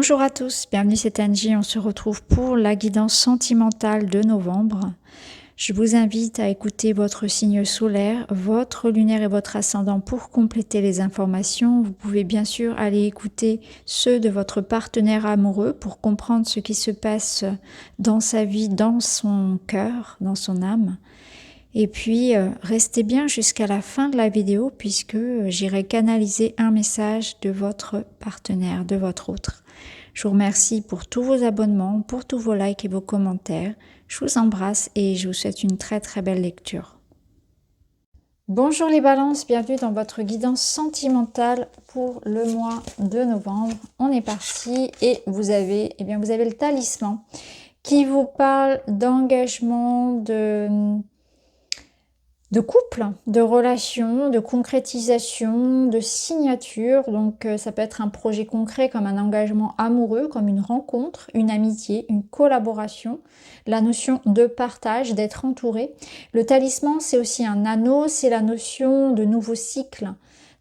Bonjour à tous, bienvenue, c'est Angie. On se retrouve pour la guidance sentimentale de novembre. Je vous invite à écouter votre signe solaire, votre lunaire et votre ascendant pour compléter les informations. Vous pouvez bien sûr aller écouter ceux de votre partenaire amoureux pour comprendre ce qui se passe dans sa vie, dans son cœur, dans son âme. Et puis, restez bien jusqu'à la fin de la vidéo puisque j'irai canaliser un message de votre partenaire, de votre autre. Je vous remercie pour tous vos abonnements, pour tous vos likes et vos commentaires. Je vous embrasse et je vous souhaite une très très belle lecture. Bonjour les balances, bienvenue dans votre guidance sentimentale pour le mois de novembre. On est parti et vous avez le talisman qui vous parle d'engagement, de couple, de relation, de concrétisation, de signature. Donc ça peut être un projet concret comme un engagement amoureux, comme une rencontre, une amitié, une collaboration, la notion de partage, d'être entouré. Le talisman, c'est aussi un anneau, c'est la notion de nouveau cycle,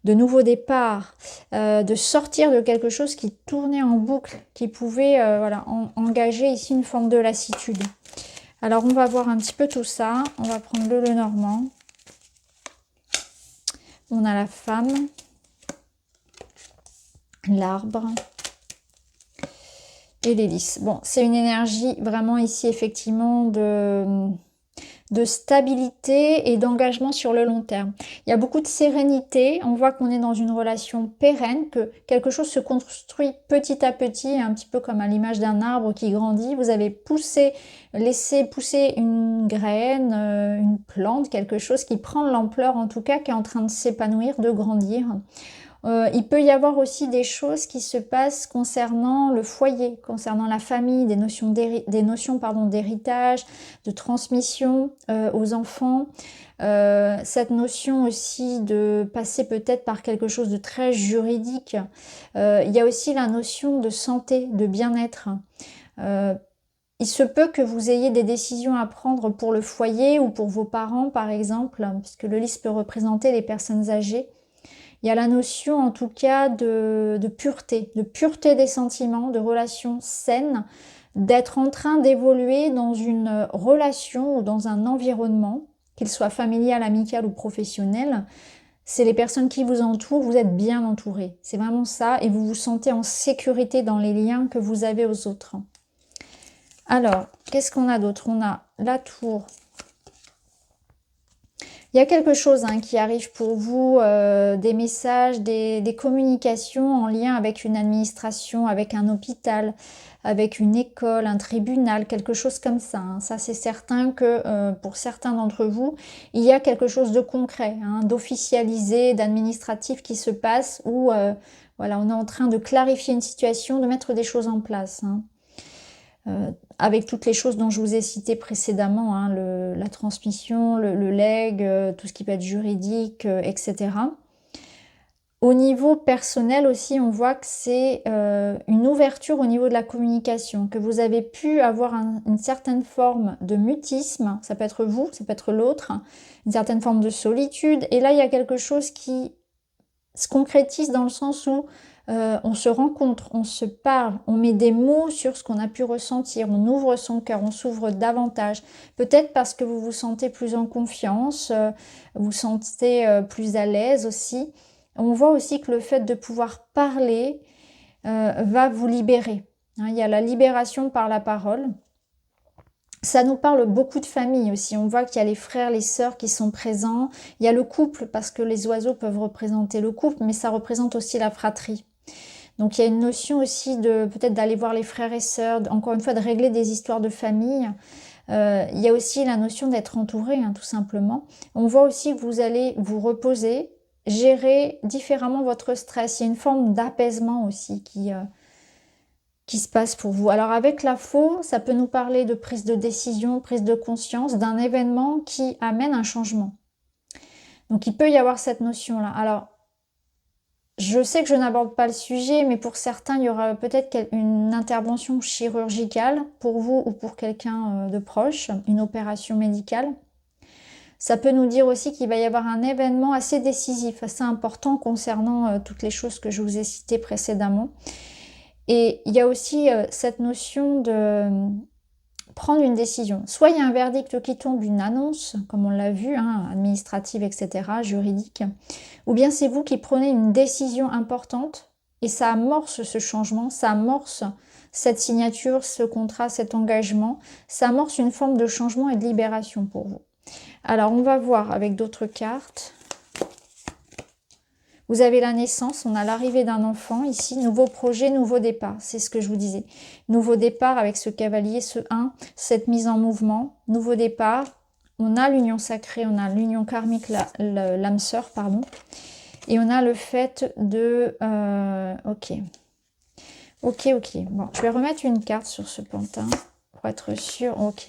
de nouveau départ, de sortir de quelque chose qui tournait en boucle, qui pouvait engager ici une forme de lassitude. Alors on va voir un petit peu tout ça. On va prendre le Lenormand. On a la femme, l'arbre et l'hélice. Bon, c'est une énergie vraiment ici effectivement de stabilité et d'engagement sur le long terme. Il y a beaucoup de sérénité. On voit qu'on est dans une relation pérenne, que quelque chose se construit petit à petit, un petit peu comme à l'image d'un arbre qui grandit. Vous avez laissé pousser une graine, une plante, quelque chose qui prend de l'ampleur en tout cas, qui est en train de s'épanouir, de grandir. Il peut y avoir aussi des choses qui se passent concernant le foyer, concernant la famille, des notions d'héritage, de transmission aux enfants. Cette notion aussi de passer peut-être par quelque chose de très juridique. Il y a aussi la notion de santé, de bien-être. Il se peut que vous ayez des décisions à prendre pour le foyer ou pour vos parents par exemple, puisque le lys peut représenter les personnes âgées. Il y a la notion en tout cas de pureté des sentiments, de relations saines, d'être en train d'évoluer dans une relation ou dans un environnement, qu'il soit familial, amical ou professionnel. C'est les personnes qui vous entourent, vous êtes bien entouré. C'est vraiment ça et vous vous sentez en sécurité dans les liens que vous avez aux autres. Alors, qu'est-ce qu'on a d'autre? On a la tour. Il y a quelque chose qui arrive pour vous, des messages, des communications en lien avec une administration, avec un hôpital, avec une école, un tribunal, quelque chose comme ça. Ça, c'est certain que pour certains d'entre vous, il y a quelque chose de concret, d'officialisé, d'administratif qui se passe où voilà, on est en train de clarifier une situation, de mettre des choses en place. Avec toutes les choses dont je vous ai cité précédemment, la transmission, le legs, tout ce qui peut être juridique, etc. Au niveau personnel aussi, on voit que c'est une ouverture au niveau de la communication, que vous avez pu avoir une certaine forme de mutisme, ça peut être vous, ça peut être l'autre, une certaine forme de solitude, et là il y a quelque chose qui se concrétise dans le sens où on se rencontre, on se parle, on met des mots sur ce qu'on a pu ressentir, on ouvre son cœur, on s'ouvre davantage. Peut-être parce que vous vous sentez plus en confiance, vous vous sentez plus à l'aise aussi. On voit aussi que le fait de pouvoir parler va vous libérer. Il y a la libération par la parole. Ça nous parle beaucoup de famille aussi. On voit qu'il y a les frères, les sœurs qui sont présents. Il y a le couple, parce que les oiseaux peuvent représenter le couple, mais ça représente aussi la fratrie. Donc il y a une notion aussi de peut-être d'aller voir les frères et sœurs, encore une fois de régler des histoires de famille. Il y a aussi la notion d'être entouré, tout simplement. On voit aussi que vous allez vous reposer, gérer différemment votre stress. Il y a une forme d'apaisement aussi qui se passe pour vous. Alors avec la faux, ça peut nous parler de prise de décision, prise de conscience, d'un événement qui amène un changement. Donc il peut y avoir cette notion-là. Alors, je sais que je n'aborde pas le sujet, mais pour certains, il y aura peut-être une intervention chirurgicale pour vous ou pour quelqu'un de proche, une opération médicale. Ça peut nous dire aussi qu'il va y avoir un événement assez décisif, assez important concernant toutes les choses que je vous ai citées précédemment. Et il y a aussi cette notion de prendre une décision. Soit il y a un verdict qui tombe, une annonce, comme on l'a vu, hein, administrative, etc., juridique, ou bien c'est vous qui prenez une décision importante et ça amorce ce changement, ça amorce cette signature, ce contrat, cet engagement, ça amorce une forme de changement et de libération pour vous. Alors, on va voir avec d'autres cartes. Vous avez la naissance, on a l'arrivée d'un enfant ici, nouveau projet, nouveau départ, c'est ce que je vous disais. Nouveau départ avec ce cavalier, ce 1, cette mise en mouvement, nouveau départ. On a l'union sacrée, on a l'union karmique, l'âme sœur, pardon. Et on a le fait de... ok. Bon, je vais remettre une carte sur ce pantin pour être sûr. Ok.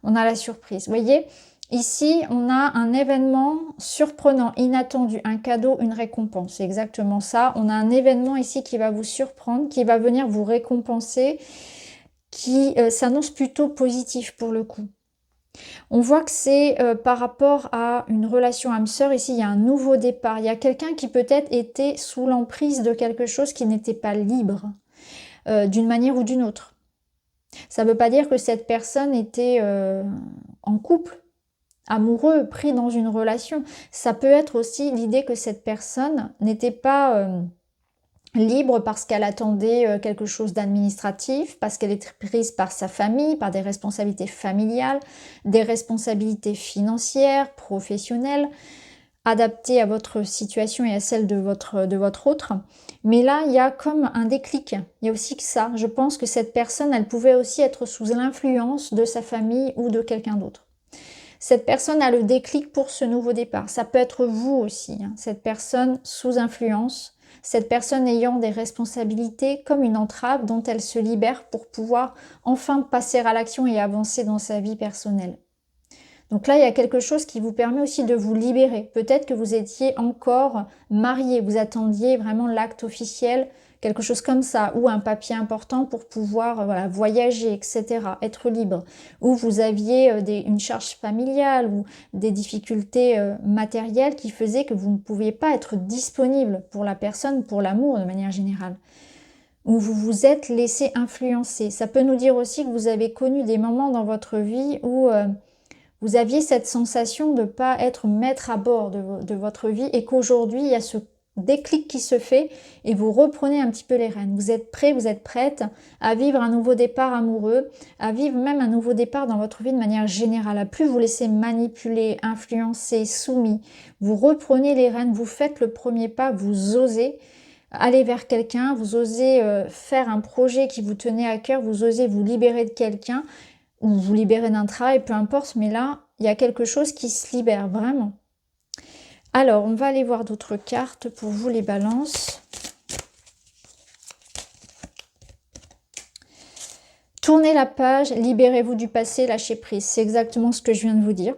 On a la surprise. Vous voyez, ici, on a un événement surprenant, inattendu, un cadeau, une récompense. C'est exactement ça. On a un événement ici qui va vous surprendre, qui va venir vous récompenser, qui s'annonce plutôt positif pour le coup. On voit que c'est par rapport à une relation âme-sœur. Ici, il y a un nouveau départ. Il y a quelqu'un qui peut-être était sous l'emprise de quelque chose qui n'était pas libre, d'une manière ou d'une autre. Ça ne veut pas dire que cette personne était en couple, amoureux, pris dans une relation. Ça peut être aussi l'idée que cette personne n'était pas libre parce qu'elle attendait quelque chose d'administratif, parce qu'elle est prise par sa famille, par des responsabilités familiales, des responsabilités financières, professionnelles, adaptées à votre situation et à celle de votre autre. Mais là, il y a comme un déclic. Il y a aussi que ça. Je pense que cette personne, elle pouvait aussi être sous l'influence de sa famille ou de quelqu'un d'autre. Cette personne a le déclic pour ce nouveau départ. Ça peut être vous aussi, hein. Cette personne sous influence, cette personne ayant des responsabilités comme une entrave dont elle se libère pour pouvoir enfin passer à l'action et avancer dans sa vie personnelle. Donc là, il y a quelque chose qui vous permet aussi de vous libérer. Peut-être que vous étiez encore marié, vous attendiez vraiment l'acte officiel, quelque chose comme ça, ou un papier important pour pouvoir voilà, voyager, etc., être libre. Ou vous aviez une charge familiale ou des difficultés matérielles qui faisaient que vous ne pouviez pas être disponible pour la personne, pour l'amour de manière générale. Ou vous vous êtes laissé influencer. Ça peut nous dire aussi que vous avez connu des moments dans votre vie où... vous aviez cette sensation de ne pas être maître à bord de votre vie et qu'aujourd'hui, il y a ce déclic qui se fait et vous reprenez un petit peu les rênes. Vous êtes prêt, vous êtes prête à vivre un nouveau départ amoureux, à vivre même un nouveau départ dans votre vie de manière générale, à plus vous laisser manipuler, influencer, soumis. Vous reprenez les rênes, vous faites le premier pas, vous osez aller vers quelqu'un, vous osez faire un projet qui vous tenait à cœur, vous osez vous libérer de quelqu'un, ou vous libérez d'un travail, peu importe, mais là, il y a quelque chose qui se libère, vraiment. Alors, on va aller voir d'autres cartes pour vous, les balances. Tournez la page, libérez-vous du passé, lâchez prise. C'est exactement ce que je viens de vous dire.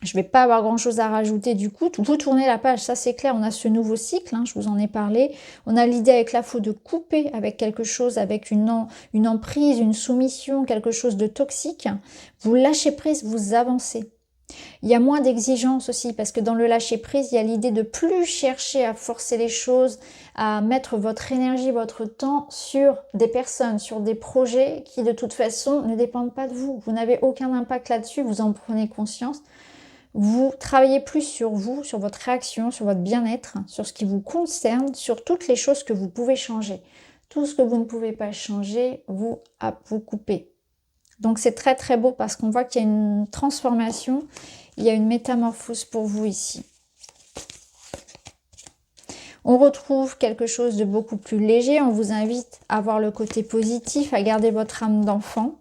Je ne vais pas avoir grand-chose à rajouter du coup. Vous tournez la page, ça c'est clair. On a ce nouveau cycle, hein, je vous en ai parlé. On a l'idée avec la faux de couper avec quelque chose, avec une emprise, une soumission, quelque chose de toxique. Vous lâchez prise, vous avancez. Il y a moins d'exigences aussi, parce que dans le lâcher prise, il y a l'idée de plus chercher à forcer les choses, à mettre votre énergie, votre temps sur des personnes, sur des projets qui de toute façon ne dépendent pas de vous. Vous n'avez aucun impact là-dessus, vous en prenez conscience. Vous travaillez plus sur vous, sur votre réaction, sur votre bien-être, sur ce qui vous concerne, sur toutes les choses que vous pouvez changer. Tout ce que vous ne pouvez pas changer, vous coupez. Donc c'est très très beau parce qu'on voit qu'il y a une transformation, il y a une métamorphose pour vous ici. On retrouve quelque chose de beaucoup plus léger. On vous invite à voir le côté positif, à garder votre âme d'enfant.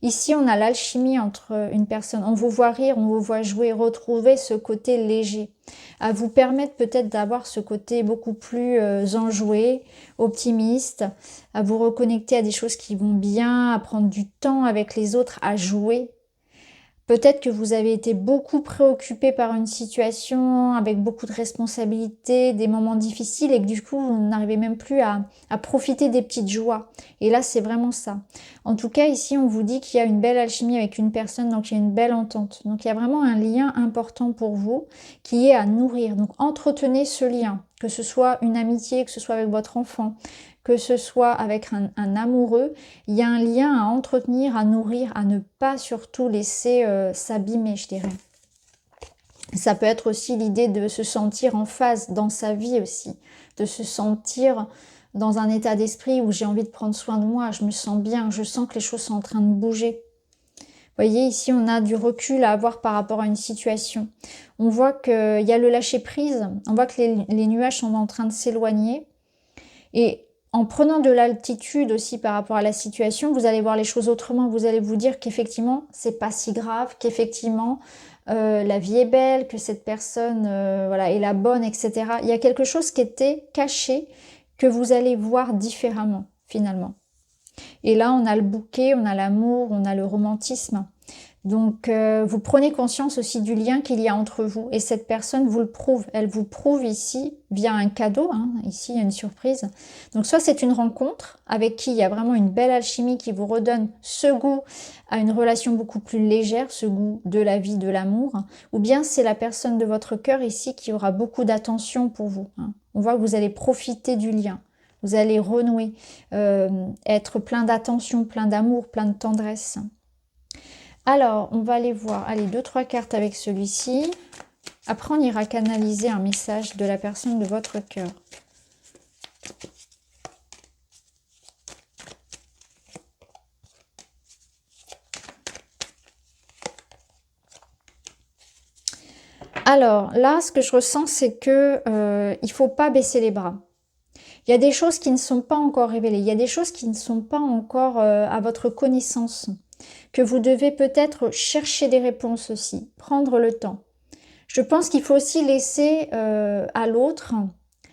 Ici, on a l'alchimie entre une personne. On vous voit rire, on vous voit jouer, retrouver ce côté léger. À vous permettre peut-être d'avoir ce côté beaucoup plus enjoué, optimiste, à vous reconnecter à des choses qui vont bien, à prendre du temps avec les autres, à jouer. Peut-être que vous avez été beaucoup préoccupé par une situation avec beaucoup de responsabilités, des moments difficiles et que du coup, vous n'arrivez même plus à profiter des petites joies. Et là, c'est vraiment ça. En tout cas, ici, on vous dit qu'il y a une belle alchimie avec une personne, donc il y a une belle entente. Donc, il y a vraiment un lien important pour vous qui est à nourrir. Donc, entretenez ce lien. que ce soit une amitié, que ce soit avec votre enfant, que ce soit avec un amoureux, il y a un lien à entretenir, à nourrir, à ne pas surtout laisser s'abîmer, je dirais. Ça peut être aussi l'idée de se sentir en phase dans sa vie aussi, de se sentir dans un état d'esprit où j'ai envie de prendre soin de moi, je me sens bien, je sens que les choses sont en train de bouger. Vous voyez, ici, on a du recul à avoir par rapport à une situation. On voit qu'il y a le lâcher-prise, on voit que les nuages sont en train de s'éloigner. Et en prenant de l'altitude aussi par rapport à la situation, vous allez voir les choses autrement. Vous allez vous dire qu'effectivement, c'est pas si grave, qu'effectivement, la vie est belle, que cette personne voilà, est la bonne, etc. Il y a quelque chose qui était caché que vous allez voir différemment, finalement. Et là, on a le bouquet, on a l'amour, on a le romantisme. Donc, vous prenez conscience aussi du lien qu'il y a entre vous. Et cette personne vous le prouve. Elle vous prouve ici via un cadeau. Hein. Ici, il y a une surprise. Donc, soit c'est une rencontre avec qui il y a vraiment une belle alchimie qui vous redonne ce goût à une relation beaucoup plus légère, ce goût de la vie, de l'amour. Ou bien c'est la personne de votre cœur ici qui aura beaucoup d'attention pour vous. Hein. On voit que vous allez profiter du lien. Vous allez renouer, être plein d'attention, plein d'amour, plein de tendresse. Alors, on va aller voir, allez, 2-3 cartes avec celui-ci. Après, on ira canaliser un message de la personne de votre cœur. Alors, là, ce que je ressens, c'est que il ne faut pas baisser les bras. Il y a des choses qui ne sont pas encore révélées. Il y a des choses qui ne sont pas encore à votre connaissance. Que vous devez peut-être chercher des réponses aussi. Prendre le temps. Je pense qu'il faut aussi laisser à l'autre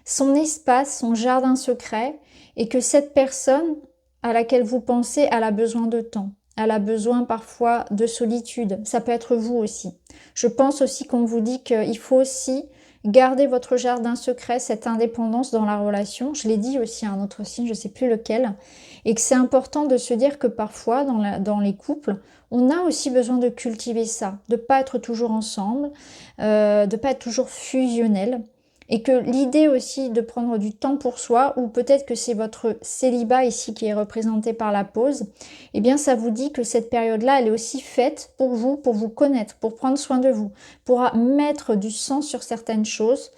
son espace, son jardin secret. Et que cette personne à laquelle vous pensez, elle a besoin de temps. Elle a besoin parfois de solitude. Ça peut être vous aussi. Je pense aussi qu'on vous dit qu'il faut aussi garder votre jardin secret, cette indépendance dans la relation. Je l'ai dit aussi à un autre signe, je ne sais plus lequel. Et que c'est important de se dire que parfois, dans les couples, on a aussi besoin de cultiver ça. De ne pas être toujours ensemble, de ne pas être toujours fusionnel. Et que l'idée aussi de prendre du temps pour soi, ou peut-être que c'est votre célibat ici qui est représenté par la pause, eh bien ça vous dit que cette période-là, elle est aussi faite pour vous connaître, pour prendre soin de vous, pour mettre du sens sur certaines choses,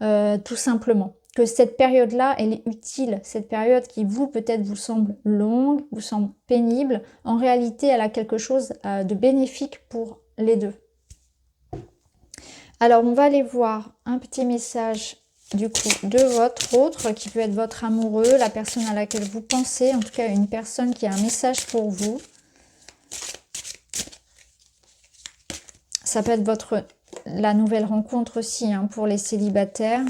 tout simplement. Que cette période-là, elle est utile, cette période qui vous, peut-être, vous semble longue, vous semble pénible, en réalité, elle a quelque chose de bénéfique pour les deux. Alors, on va aller voir un petit message du coup de votre autre, qui peut être votre amoureux, la personne à laquelle vous pensez, en tout cas une personne qui a un message pour vous. Ça peut être la nouvelle rencontre aussi hein, pour les célibataires.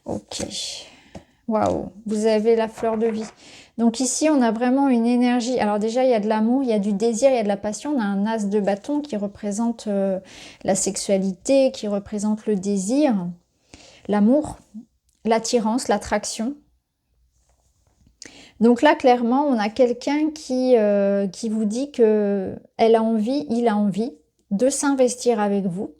Ok. Waouh, vous avez la fleur de vie. Donc ici, on a vraiment une énergie. Alors déjà, il y a de l'amour, il y a du désir, il y a de la passion. On a un as de bâton qui représente la sexualité, qui représente le désir, l'amour, l'attirance, l'attraction. Donc là, clairement, on a quelqu'un qui vous dit que elle a envie, il a envie de s'investir avec vous.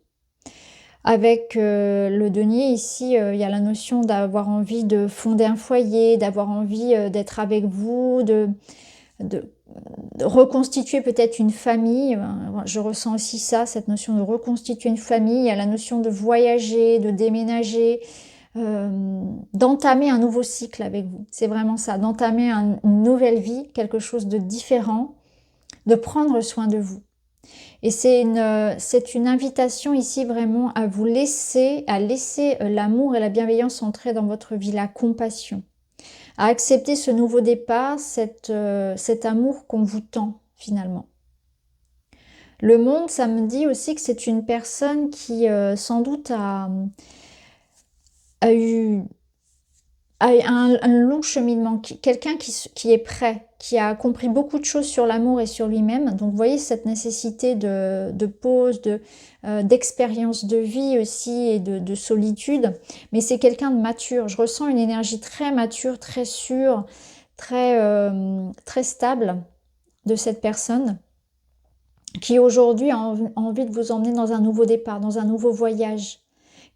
Avec le denier, ici, il y a la notion d'avoir envie de fonder un foyer, d'avoir envie d'être avec vous, de reconstituer peut-être une famille. Je ressens aussi ça, cette notion de reconstituer une famille. Il y a la notion de voyager, de déménager, d'entamer un nouveau cycle avec vous. C'est vraiment ça, d'entamer une nouvelle vie, quelque chose de différent, de prendre soin de vous. Et c'est une invitation ici vraiment à vous laisser, l'amour et la bienveillance entrer dans votre vie, la compassion. À accepter ce nouveau départ, cet amour qu'on vous tend finalement. Le monde, ça me dit aussi que c'est une personne qui sans doute a eu un long cheminement, quelqu'un qui est prêt, qui a compris beaucoup de choses sur l'amour et sur lui-même. Donc vous voyez cette nécessité de pause, d'expérience de vie aussi et de solitude. Mais c'est quelqu'un de mature. Je ressens une énergie très mature, très sûre, très stable de cette personne qui aujourd'hui a envie de vous emmener dans un nouveau départ, dans un nouveau voyage.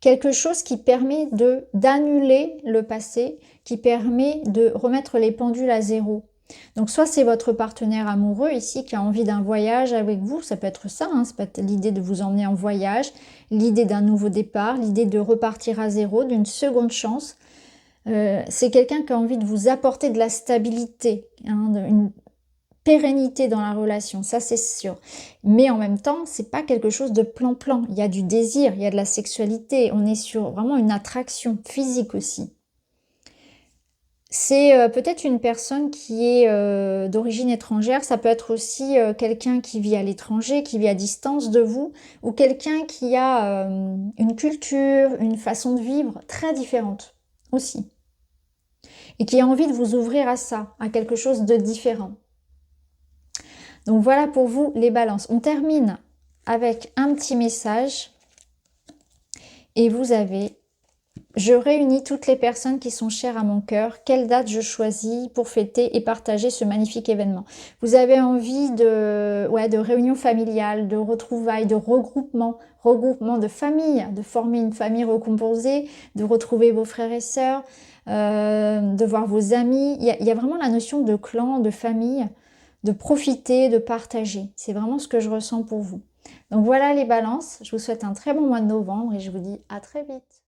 Quelque chose qui permet d'annuler le passé, qui permet de remettre les pendules à zéro. Donc soit c'est votre partenaire amoureux ici qui a envie d'un voyage avec vous, ça peut être ça, hein, ça peut être l'idée de vous emmener en voyage, l'idée d'un nouveau départ, l'idée de repartir à zéro, d'une seconde chance. C'est quelqu'un qui a envie de vous apporter de la stabilité, hein, une pérennité dans la relation, ça c'est sûr. Mais en même temps, c'est pas quelque chose de plan-plan. Il y a du désir, il y a de la sexualité, on est sur vraiment une attraction physique aussi. C'est peut-être une personne qui est d'origine étrangère, ça peut être aussi quelqu'un qui vit à l'étranger, qui vit à distance de vous, ou quelqu'un qui a une culture, une façon de vivre très différente aussi. Et qui a envie de vous ouvrir à ça, à quelque chose de différent. Donc voilà pour vous les balances. On termine avec un petit message. Et vous avez: je réunis toutes les personnes qui sont chères à mon cœur. Quelle date je choisis pour fêter et partager ce magnifique événement? Vous avez envie de réunion familiale, de retrouvailles, de regroupement de famille, de former une famille recomposée, de retrouver vos frères et sœurs, de voir vos amis. Il y a vraiment la notion de clan, de famille, de profiter, de partager. C'est vraiment ce que je ressens pour vous. Donc voilà les balances. Je vous souhaite un très bon mois de novembre et je vous dis à très vite.